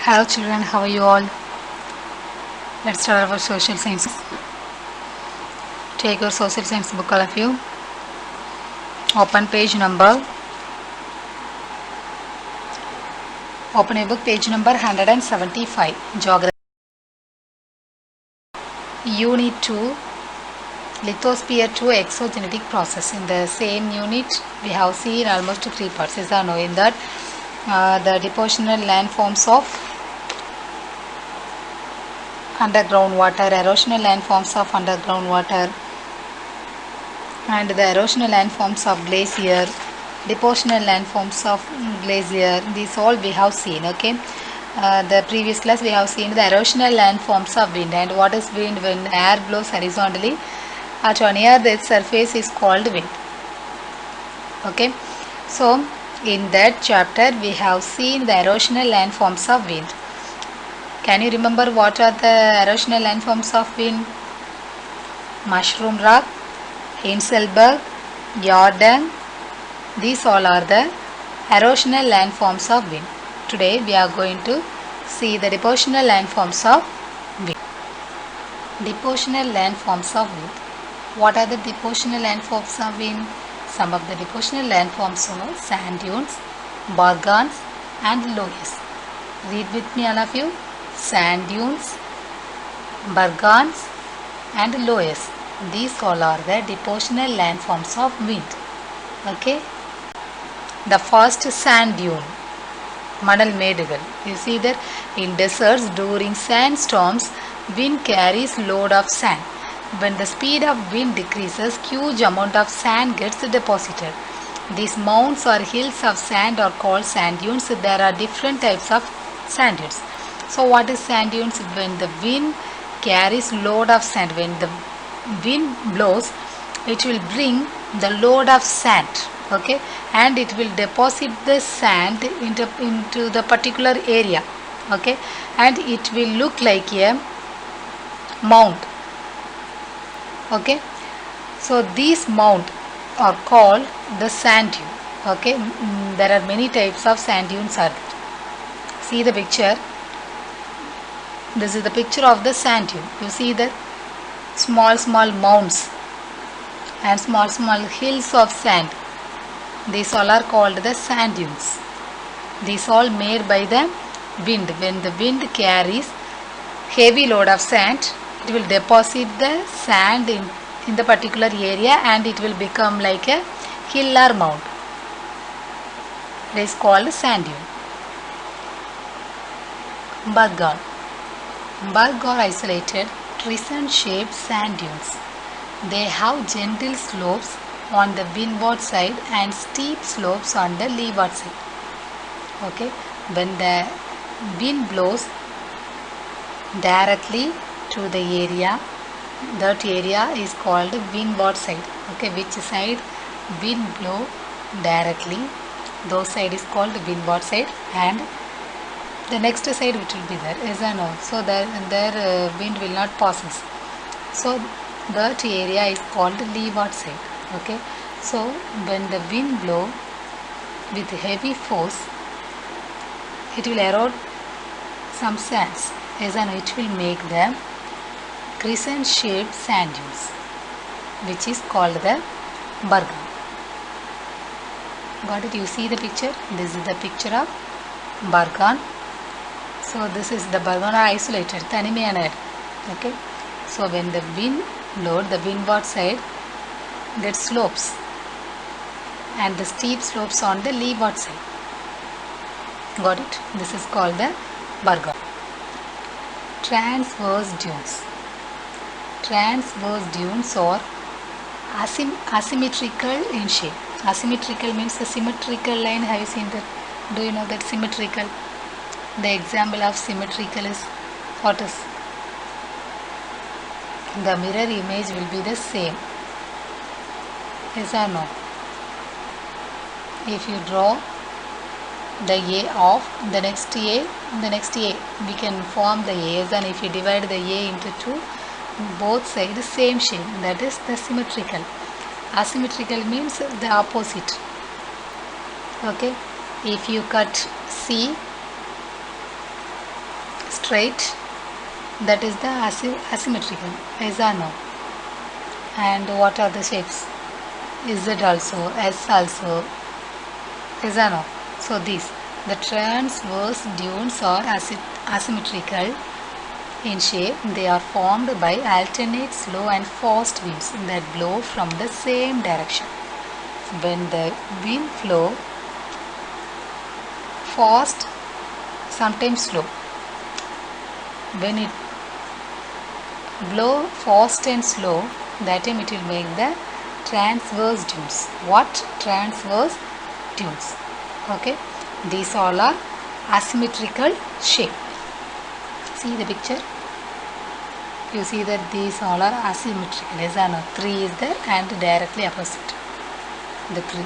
Hello children, how are you all? Let's start our social science. Take your social science book, all of you. Open your book, page number 175. Geography. Unit 2, lithosphere 2 exogenetic process. In the same unit, we have seen almost 3 parts. Is knowing that the depositional landforms of underground water, erosional landforms of underground water, and the erosional landforms of glacier, depositional landforms of glacier. These all we have seen. Okay, the previous class we have seen the erosional landforms of wind. And what is wind? When air blows horizontally at or near the surface is called wind. Okay, so in that chapter we have seen the erosional landforms of wind. Can you remember what are the erosional landforms of wind? Mushroom rock, Hinselberg, Jordan. These all are the erosional landforms of wind. Today we are going to see the depositional landforms of wind. Depositional landforms of wind. What are the depositional landforms of wind? Some of the depositional landforms are sand dunes, bargans and loess. Read with me all of you. Sand dunes, bargans and loess. These all are the depositional landforms of wind. Okay. The first sand dune, Manal Medugal. You see that in deserts during sandstorms, wind carries load of sand. When the speed of wind decreases, huge amount of sand gets deposited. These mounds or hills of sand are called sand dunes. There are different types of sand dunes. So what is sand dunes? When the wind carries load of sand, when the wind blows, it will bring the load of sand. Okay, and it will deposit the sand into the particular area. Okay, and it will look like a mound. Okay, so these mound are called the sand dune. Okay, there are many types of sand dunes are there. See the picture. This is the picture of the sand dune. You see the small mounds and small hills of sand. These all are called the sand dunes. These all made by the wind. When the wind carries heavy load of sand, it will deposit the sand in the particular area and it will become like a hill or mound. It is called sand dune. Bargan. Berg or isolated crescent-shaped sand dunes. They have gentle slopes on the windward side and steep slopes on the leeward side. Okay, when the wind blows directly to the area, that area is called windward side. Okay, which side wind blow directly, those side is called windward side, and the next side which will be there is a no. So there wind will not passes. So that area is called leeward side. Okay. So when the wind blow with heavy force, it will erode some sands. As an which will make the crescent shaped sand dunes, which is called the bargan. Got it? You see the picture? This is the picture of bargan. So this is the bargan are isolated, tanimayana. Okay. So when the wind blows, the windward side gets slopes and the steep slopes on the leeward side. Got it? This is called the bargan. Transverse dunes. Transverse dunes are asymmetrical in shape. Asymmetrical means a symmetrical line. Have you seen that? Do you know that symmetrical? The example of symmetrical is what is? The mirror image will be the same. Yes or no? If you draw the A of the next A, we can form the A's, and if you divide the A into two, both sides same shape. That is the symmetrical. Asymmetrical means the opposite. Okay. If you cut C straight, that is the asymmetrical. Yes or no? And what are the shapes? Z also, S also. Yes or no? So these, the transverse dunes are asymmetrical in shape. They are formed by alternate slow and fast winds that blow from the same direction. When the wind flow fast, sometimes slow. When it blow fast and slow, that time it will make the transverse dunes. What? Transverse dunes. Okay. These all are asymmetrical shape. See the picture. You see that these all are asymmetrical. Yes or no? 3 is there and directly opposite the 3.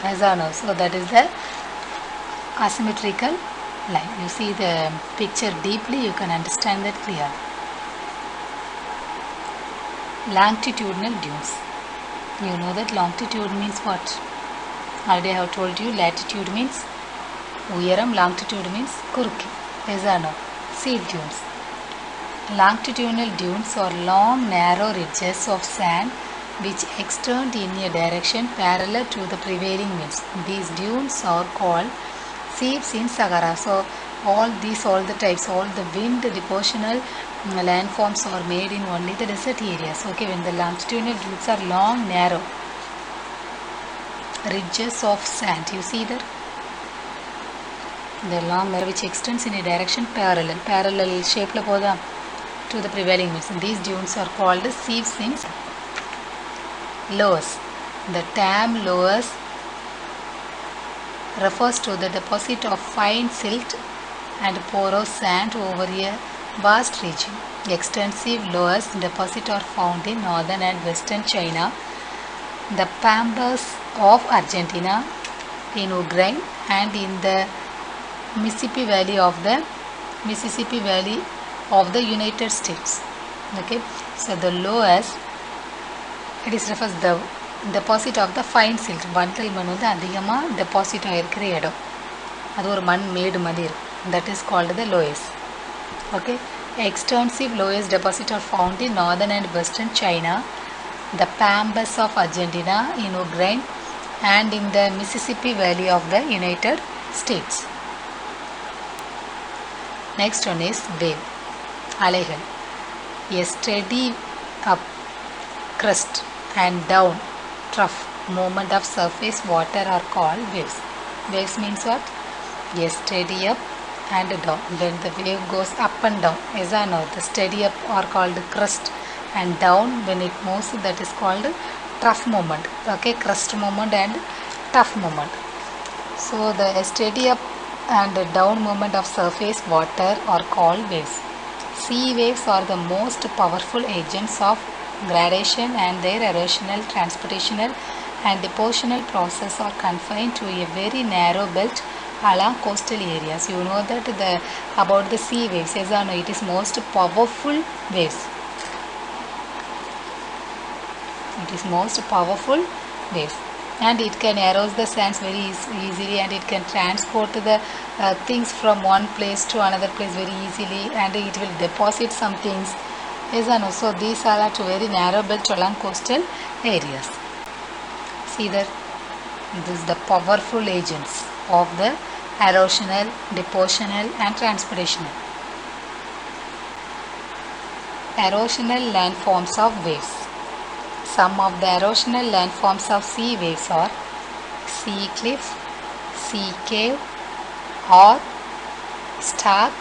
Yes or no? So that is the asymmetrical line. You see the picture deeply, you can understand that clearly. Longitudinal dunes. You know that longitude means what? Already I have told you. Latitude means uyaram, longitude means kurukki. Yes or no? Seed dunes. Longitudinal dunes are long narrow ridges of sand which extend in a direction parallel to the prevailing winds. These dunes are called seeps in Sahara. So all the types, all the wind depositional landforms are made in only the desert areas. Okay, when the longitudinal dunes are long narrow ridges of sand, you see there, the long narrow which extends in a direction parallel shape la poda to the prevailing winds. These dunes are called seeps in loess. The term loess refers to the deposit of fine silt and porous sand over a vast region. Extensive loess deposits are found in northern and western China, the Pampas of Argentina, in Uruguay, and in the Mississippi Valley of the United States. Okay, so the loess, it is refers the deposit of the fine silt. வண்டல் மண் வந்து அதிகமாக deposit ஆகிருக்கிற இடம், அது ஒரு மண் மேடு மாதிரி இருக்கும். That is called the loess. Okay, extensive loess deposits are found in northern and western China, the Pampas of Argentina, in Uruguay, and in the Mississippi Valley of the United States. Next one is wave. அலைகள். A steady up crest and down trough movement of surface water are called waves. Waves means what? A steady up and down. When the wave goes up and down, yes or no? The steady up are called crest, and down when it moves, that is called trough movement. Okay, crest movement and trough movement. So the steady up and down movement of surface water are called waves. Sea waves are the most powerful agents of gradation, and their erosional, transportational and depositional process are confined to a very narrow belt along coastal areas. You know that about the sea waves, yes or no? It is most powerful waves. It is most powerful waves, and it can erode the sands very easily, and it can transport the things from one place to another place very easily, and it will deposit some things. Yes or no? So these are at very narrow belt along coastal areas. See that this is the powerful agents of the erosional, depositional and transportational. Erosional landforms of waves. Some of the erosional landforms of sea waves are sea cliff, sea cave, or stark,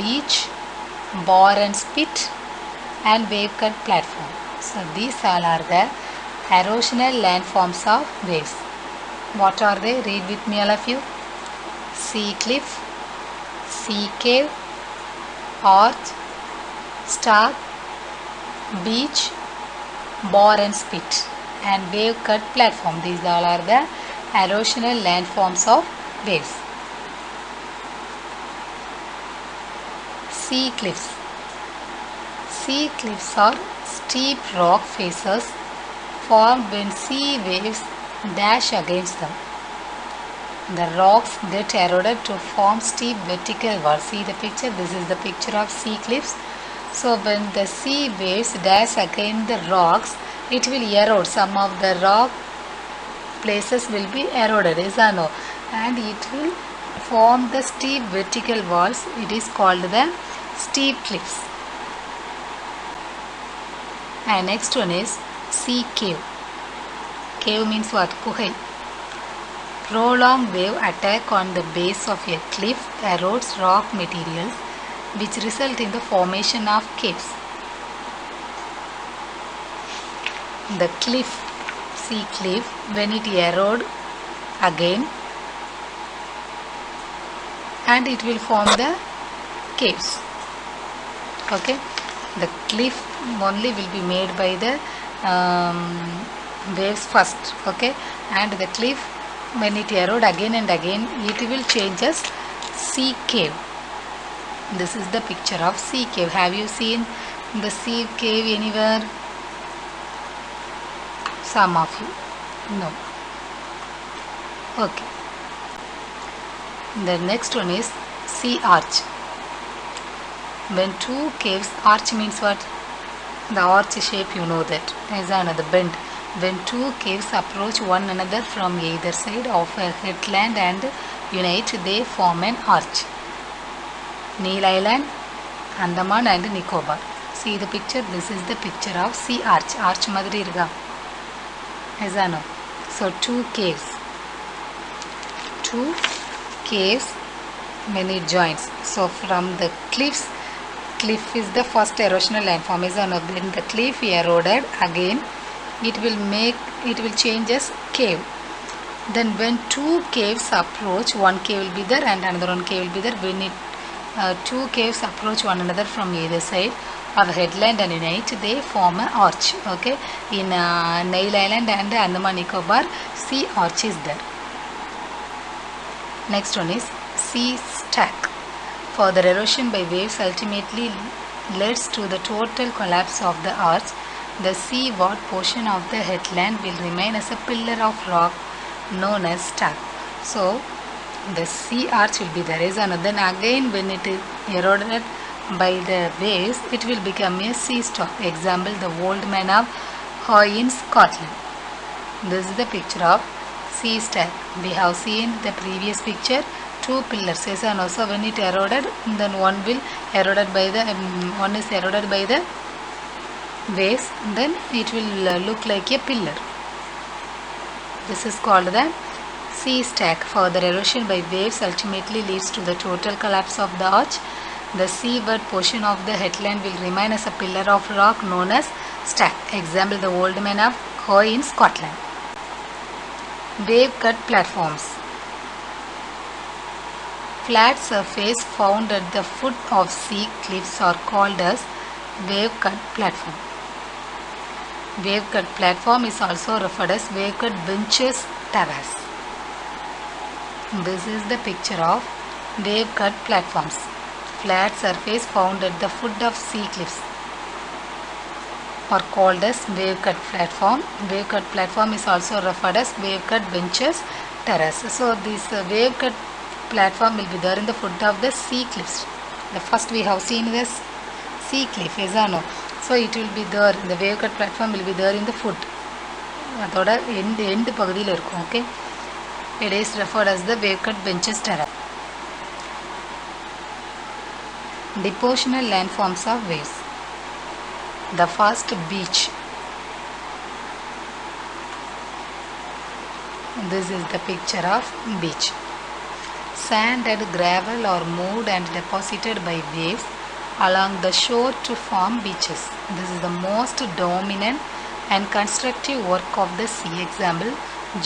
beach, bar and spit, and wave cut platform. So these all are the erosional landforms of waves. What are they? Read with me, all of you. Sea cliff, sea cave, arch, stark, beach, bar and spit, and wave cut platform. These all are the erosional landforms of waves. Sea cliffs. Sea cliffs are steep rock faces formed when sea waves dash against them. The rocks get eroded to form steep vertical walls. See the picture, this is the picture of sea cliffs. So when the sea waves dash against the rocks, it will erode. Some of the rock places will be eroded, is or no? And it will form the steep vertical walls. It is called the steep cliffs. And next one is sea cave. Cave means what? Kuhai. Prolonged wave attack on the base of a cliff erodes rock materials, which result in the formation of caves. The cliff, sea cliff, when it erodes again, and it will form the caves. Okay, the cliff only will be made by the waves first. Okay, and the cliff, when it erodes again and again, it will change as sea cave. This is the picture of sea cave. Have you seen the sea cave anywhere? Some of you. No. Okay. The next one is sea arch. When two caves, arch means what? The arch shape, you know that. Is another bend. When two caves approach one another from either side of a headland and unite, they form an arch. Neil Island, Andaman and Nicobar. See the picture. This is the picture of sea arch. Arch madri irga. Isano. So two caves. Two caves when it joins. So from the cliffs, cliff is the first erosional landform. Isano. When the cliff eroded again, it will change as cave. Then when two caves approach, one cave will be there and another one cave will be there. When two caves approach one another from either side of a headland and unite, they form an arch. Okay, in Neil Island and Andaman Nicobar, sea arch is there. Next one is sea stack. Further erosion by waves ultimately leads to the total collapse of the arch. The seaward portion of the headland will remain as a pillar of rock known as stack. So the sea arch will be there. Then again when it is eroded by the waves, it will become a sea stack. Example, the Old Man of Hoy in Scotland. This is the picture of sea stack. We have seen the previous picture, two pillars. And also when it eroded, then one will eroded by the one is eroded by the waves, then it will look like a pillar. This is called the sea stack. Further erosion by waves ultimately leads to the total collapse of the arch. The seaward portion of the headland will remain as a pillar of rock known as stack. Example, the Old Man of Hoy in Scotland. Wave cut platforms. Flat surface found at the foot of sea cliffs are called as wave cut platform. Wave cut platform is also referred as wave cut benches terrace. This is the picture of wave cut platforms. Flat surface found at the foot of sea cliffs are called as wave cut platform. Wave cut platform is also referred as wave cut benches terrace. So this wave cut platform will be there in the foot of the sea cliffs. The first we have seen this sea cliff, is or no? So it will be there, the wave cut platform will be there in the foot. அதோட end பகுதியில் இருக்கும். Okay, it is referred as the wave cut benches terrace. Depositional landforms of waves. The first, beach. This is the picture of beach. Sand and gravel are moved and deposited by waves along the shore to form beaches. This is the most dominant and constructive work of the sea. Example,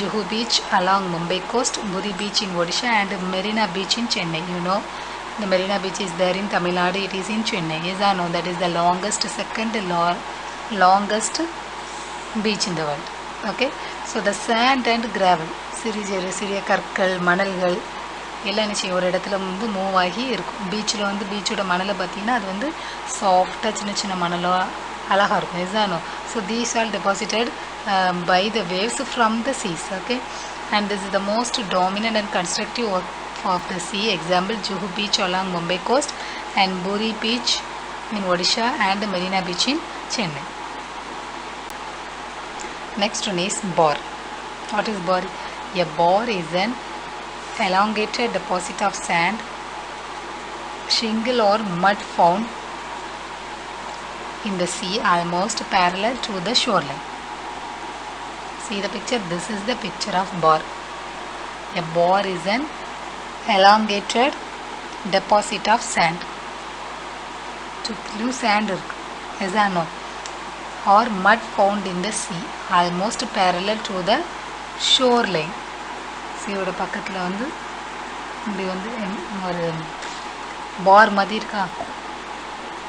Juhu Beach along Mumbai coast, Buri Beach in Odisha and Marina Beach in Chennai. You know, the Marina Beach is there in Tamil Nadu, it is in Chennai. Yes or no? That is the second longest beach in the world. Okay, so the sand and gravel, சிறிய கற்கள் மணல்கள் எல்லாம் என்ன செய்யும், ஒரு இடத்துல வந்து move ஆகி இருக்கும். பீச்சில் வந்து பீச்சோட மணலை பார்த்தீங்கன்னா அது வந்து சாஃப்டாக சின்ன சின்ன மணலாக அழகாக இருக்கும். இதுதானோ. So these all deposited by the waves from the seas. Okay, and this is the most dominant and constructive of the sea. Example, Juhu Beach along Mumbai coast and Buri Beach in Odisha and Marina Beach in Chennai. Next one is bore. What is bore? A bore is an elongated deposit of sand, shingle or mud found in the sea almost parallel to the shoreline. See the picture? This is the picture of bore. A bore is an elongated deposit of sand. சுற்றிலும் sand இருக்கு, எதானோ, or mud found in the sea almost parallel to the shoreline. சீயோட பக்கத்தில் வந்து இப்படி வந்து ஒரு பார் மாதிரி இருக்கா,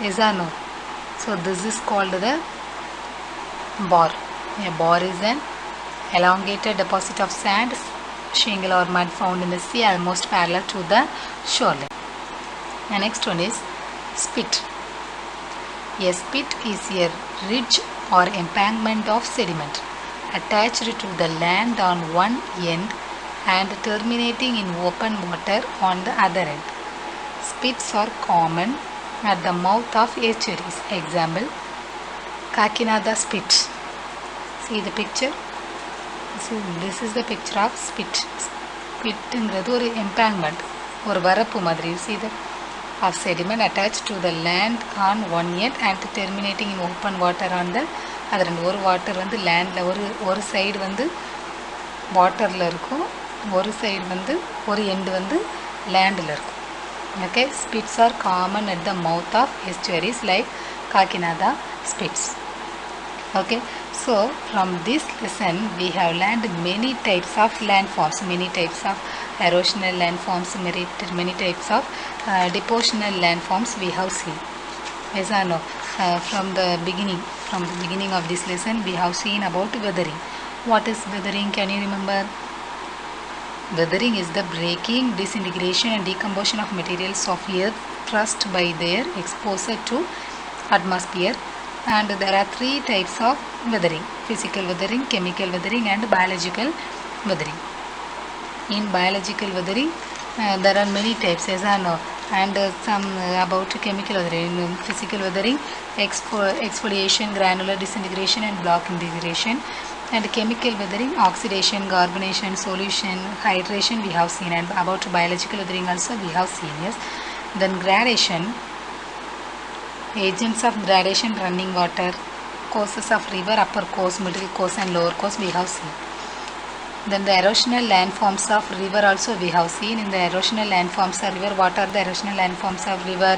எதானோ. So this is called the bore. A bore is an elongated deposit of sand, shingle or mud found in the sea almost parallel to the shoreline. The next one is spit. A spit is a ridge or embankment of sediment attached to the land on one end and terminating in open water on the other end. Spits are common at the mouth of estuaries. Example, Kakinada Spit. See the picture? This is the picture of spit. Spitங்கிறது ஒரு embankment, ஒரு வரப்பு மாதிரி. You see the of sediment attached to the land on one end and terminating in open water on the other end. ஒரு water வந்து லேண்டில் ஒரு side வந்து வாட்டரில் இருக்கும், ஒரு சைடு வந்து ஒரு எண்டு வந்து லேண்டில் இருக்கும். Okay, spits are common at the mouth of estuaries like Kakinada Spits. Okay, so from this lesson we have learned many types of landforms, many types of erosional landforms, many types of depositional landforms we have seen. Yes or no? From the beginning of this lesson we have seen about weathering. What is weathering? Can you remember? Weathering is the breaking, disintegration and decomposition of materials of earth thrust by their exposure to atmosphere. And there are three types of weathering: physical weathering, chemical weathering and biological weathering. In biological weathering there are many types, yes or no? And some about chemical weathering. In physical weathering, exfoliation, granular disintegration and block integration. And chemical weathering, oxidation, carbonation, solution, hydration we have seen. And about biological weathering also we have seen. Yes. Then gradation, agents of gradation, running water, courses of river, upper course, middle course and lower course we have seen. Then the erosional landforms of river also we have seen. In the erosional landforms of river, what are the erosional landforms of river?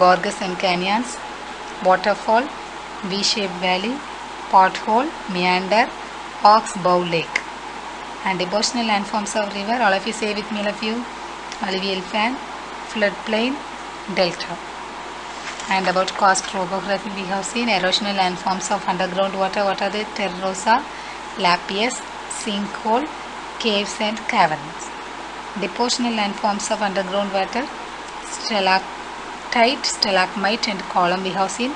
Gorges and canyons, waterfall, V-shaped valley, pothole, meander, oxbow lake. And depositional landforms of river, all of you say with me, all of you: alluvial fan, floodplain, delta. And about coast topography we have seen. Erosional landforms of underground water, what are they? Terrosa, lapias, sinkhole, caves and caverns. Depositional landforms of underground water, stalactite, stalagmite and column we have seen.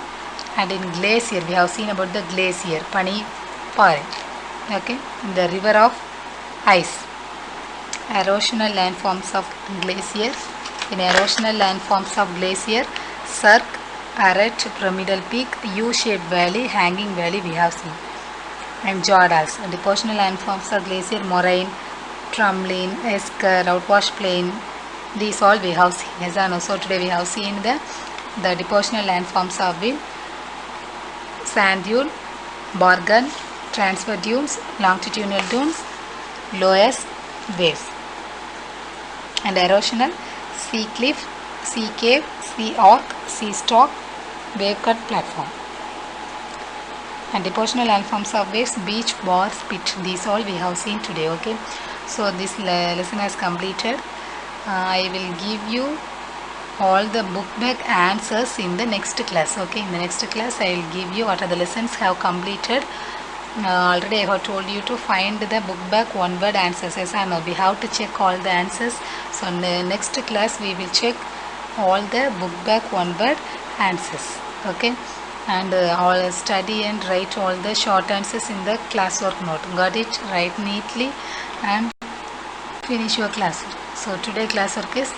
And in glacier we have seen about the glacier, Pani Pare. Okay, the river of ice. Erosional landforms of glacier. In erosional landforms of glacier, cirque, arete, pyramidal peak, U-shaped valley, hanging valley we have seen. And Jordals. Depositional landforms of glacier, moraine, tramline, esker, outwash plain. These all we have seen. Yes or no? So today we have seen the depositional landforms of the sand dune, bargan, transfer dunes, longitudinal dunes, loess, waves. And erosional, sea cliff, sea cave, sea arc, sea stalk, wave cut platform. And depositional landforms of waves, beach, bar, spit. These all we have seen today. Okay, so this lesson has completed. I will give you all the book back answers in the next class. Okay, in the next class I will give you what are the lessons have completed. Already I have told you to find the book back one word answers. Yes or no? We have to check all the answers. So in the next class we will check all the book back one word answers. Okay, and all study and write all the short answers in the classwork note. Got it? Write neatly and finish your classwork. So today classwork is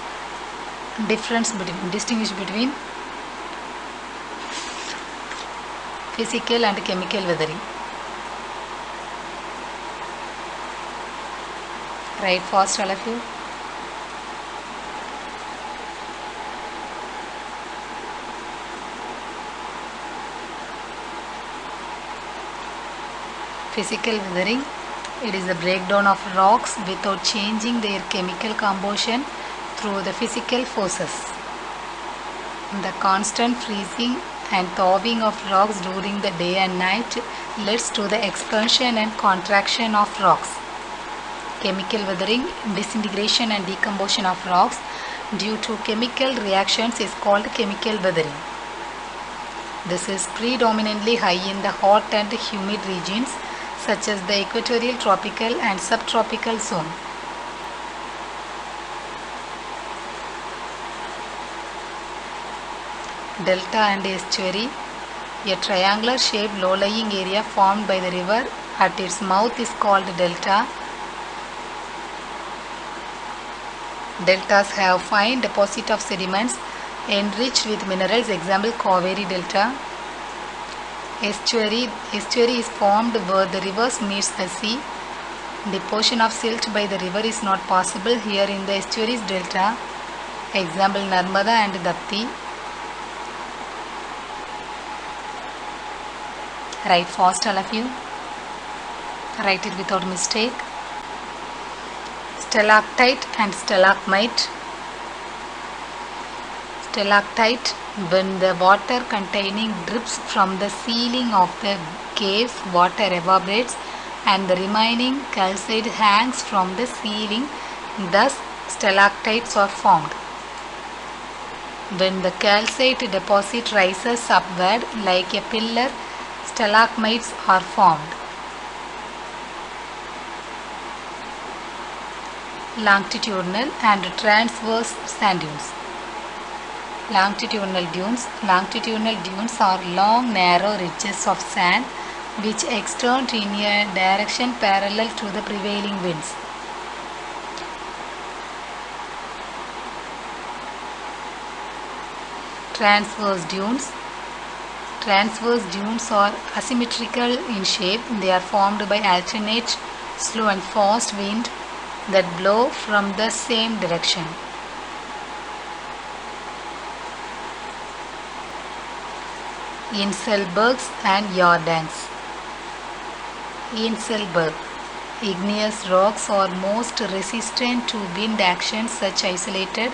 distinguish between physical and chemical weathering. Write fast all of you. Physical weathering, it is the breakdown of rocks without changing their chemical composition through the physical forces. The constant freezing and thawing of rocks during the day and night leads to the expansion and contraction of rocks. Chemical weathering, disintegration and decomposition of rocks due to chemical reactions is called chemical weathering. This is predominantly high in the hot and humid regions such as the equatorial, tropical and subtropical zone. Delta and estuary, a triangular shaped low-lying area formed by the river at its mouth is called delta. Deltas have fine deposit of sediments enriched with minerals, example Cauvery Delta. Estuary is formed where the rivers meets the sea. Deposition of silt by the river is not possible here in the estuaries delta, example Narmada and Dapti. Write fast all of you. Write it without mistake. Stalactite and stalagmite. Stalactite, when the water containing drips from the ceiling of the caves, water evaporates and the remaining calcite hangs from the ceiling, thus stalactites are formed. When the calcite deposit rises upward like a pillar, stalagmites are formed. Longitudinal and transverse sand dunes. Longitudinal dunes are long narrow ridges of sand which extend in a direction parallel to the prevailing winds. Transverse dunes are asymmetrical in shape. They are formed by alternate slow and fast wind that blow from the same direction. Inselbergs and Yardangs. Inselberg, igneous rocks are most resistant to wind action. Such isolated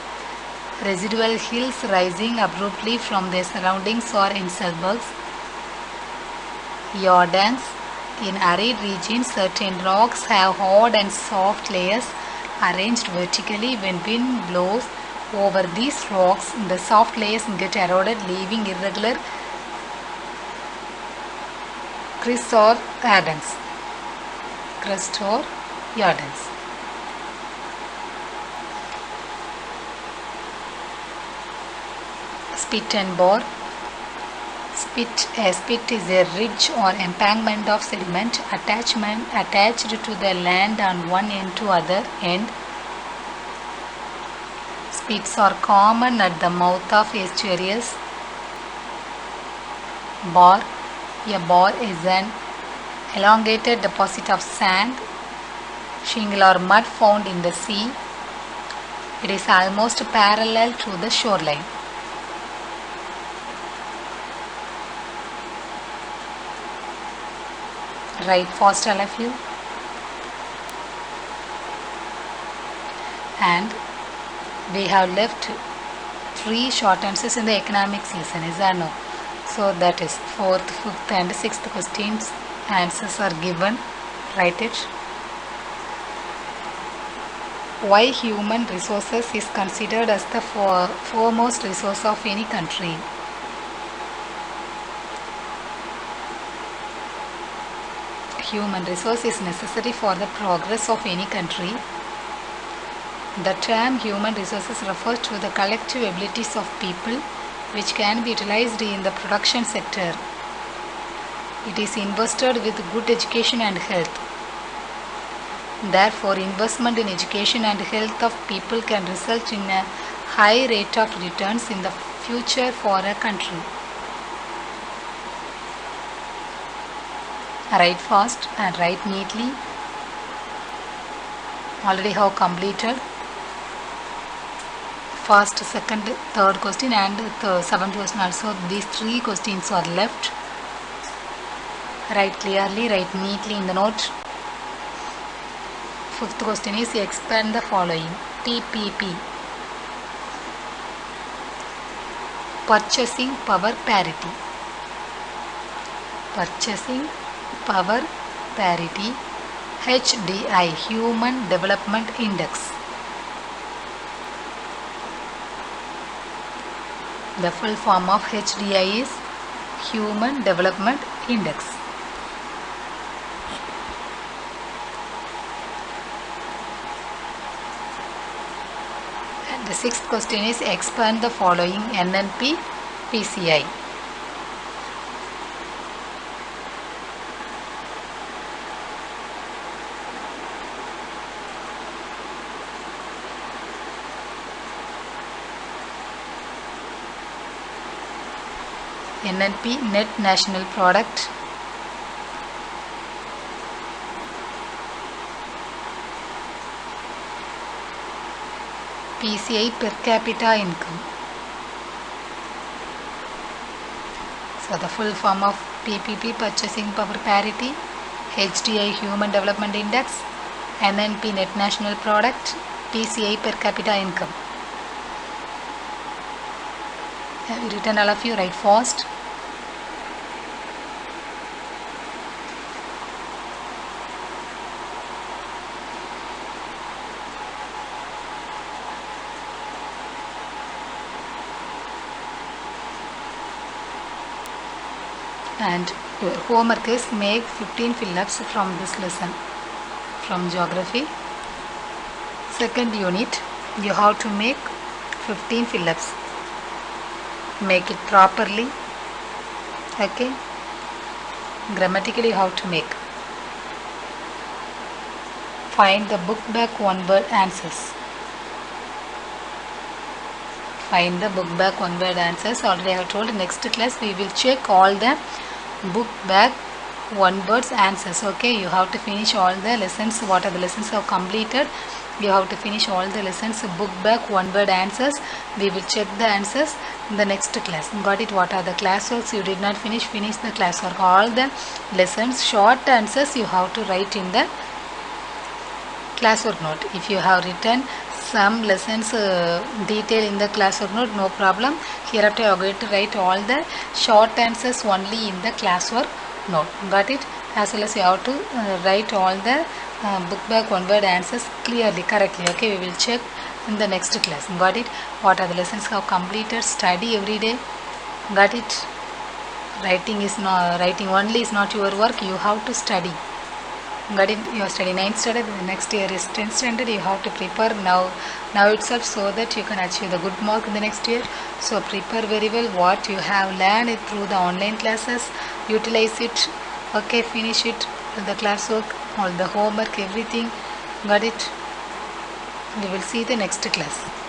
residual hills rising abruptly from their surroundings are Inselbergs. Yardangs, in arid regions, certain rocks have hard and soft layers arranged vertically. When wind blows over these rocks, the soft layers get eroded, leaving irregular crest or yardens. Spit and bore. A spit is a ridge or embankment of sediment attached to the land on one end to other end. Spits are common at the mouth of estuaries. Bore. A bore is an elongated deposit of sand, shingle or mud found in the sea. It is almost parallel to the shoreline. Write fast all of you. And we have left 3 short answers in the economics lesson, is that no? So that is 4th, 5th and 6th questions answers are given. Write it. Why human resources is considered as the foremost resource of any country? Human resource is necessary for the progress of any country. The term human resources refers to the collective abilities of people which can be utilized in the production sector. It is invested with good education and health. Therefore, investment in education and health of people can result in a high rate of returns in the future for a country. Write fast and write neatly. Already have completed first, second, third question and the seventh question also. These three questions are left. Write clearly, write neatly in the note. Fifth question is expand the following. PPP, purchasing power parity. Purchasing power parity. HDI, Human Development Index. The full form of HDI is Human Development Index. And the sixth question is expand the following. NNP, PCI. NNP, Net National Product. PCI, per capita income. So the full form of PPP, purchasing power parity, HDI, Human Development Index, NNP, Net National Product, PCI, per capita income. Have you written all of you? Write fast. And your homework is make 15 fill-ups from this lesson from geography. Second unit, you have to make 15 fill-ups. Make it properly. Okay. Grammatically you have to make. Find the book back one word answers. Find the book back one word answers. Already I have told, next class we will check all the book back one words answers. Okay, you have to finish all the lessons. What are the lessons you have completed? You have to finish all the lessons. Book back one word answers. We will check the answers in the next class. Got it? What are the classworks you did not finish? Finish the classwork. All the lessons short answers you have to write in the classwork note. If you have written some lessons detail in the classwork note, no problem. Hereafter you are going to write all the short answers only in the classwork note. Got it? As well as you have to write all the book back one word answers clearly, correctly. Okay, we will check in the next class. Got it? What are the lessons you have completed? Study every day. Got it? Writing only is not your work. You have to study. Got it? You are studying 9th standard. The next year is 10th standard. You have to prepare now itself, so that you can achieve the good mark in the next year. So prepare very well what you have learned through the online classes. Utilize it. Okay, finish it. The classwork, all the homework, everything. Got it? We will see the next class.